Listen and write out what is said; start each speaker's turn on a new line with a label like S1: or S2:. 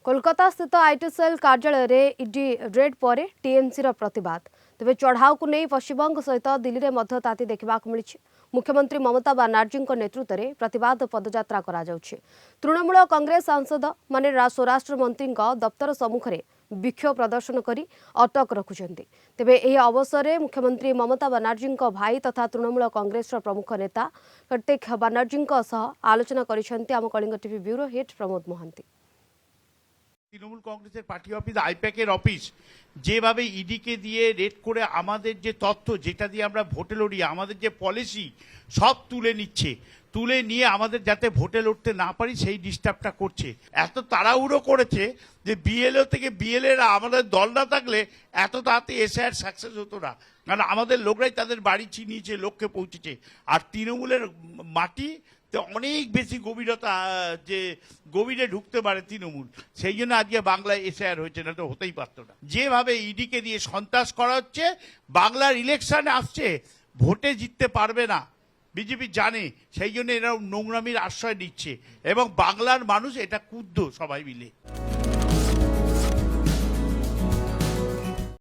S1: कोलकाता स्थित IT cell कार्यालय में इडी रेड पर टीएमसी प्रतिवाद तेज चढ़ाऊ को नहीं पश्चिमबंग सहित दिल्ली में ताती देखा मिली। मुख्यमंत्री ममता बनर्जी नेतृत्व में प्रतिवाद पदयात्रा तृणमूल कांग्रेस सांसद माने स्वराष्ट्र मंत्री दफ्तर सम्मुख में विक्षोभ प्रदर्शन कर अटक रखुंट। तेबे यह अवसर में मुख्यमंत्री ममता बनर्जी भाई तथा तृणमूल कांग्रेस प्रमुख नेता कार्तिक बनर्जी आलोचना कर Kalinga TV bureau head Pramod Mohanty.
S2: Trinamool কংগ্রেসের পার্টি অফিস আইপ্যাকের অফিস যেভাবে ইডিকে দিয়ে রেড করে আমাদের যে তথ্য যেটা দিয়ে আমরা ভোটে লড়ি আমাদের যে পলিসি সব তুলে নিচ্ছে, তুলে নিয়ে আমাদের যাতে ভোটে লড়তে না পারি সেই ডিস্টার্বটা করছে। এত তাড়াহুড়ো করেছে যে বিএলও থেকে বিএলএরা আমাদের দল না থাকলে এত তাড়াতাড়ি এসআইআর সাকসেস হতো না, কারণ আমাদের লোকরাই তাদের বাড়ি চিনিয়েছে, লোককে পৌঁছেছে। আর তৃণমূলের মাটি তো অনেক বেশি গভীরতা, যে গভীরে ঢুকতে পারে তৃণমূল, সেই জন্য আজকে বাংলায় এসআইআর হয়েছে, না তো হতেই পারতো না। যেভাবে ইডিকে দিয়ে সন্ত্রাস করা হচ্ছে, বাংলার ইলেকশন আসছে, ভোটে জিততে পারবে না বিজেপি জানে, সেই জন্য এরা নোংরামির আশ্রয় নিচ্ছে এবং বাংলার মানুষ এটা ক্ষুব্ধ সবাই মিলে।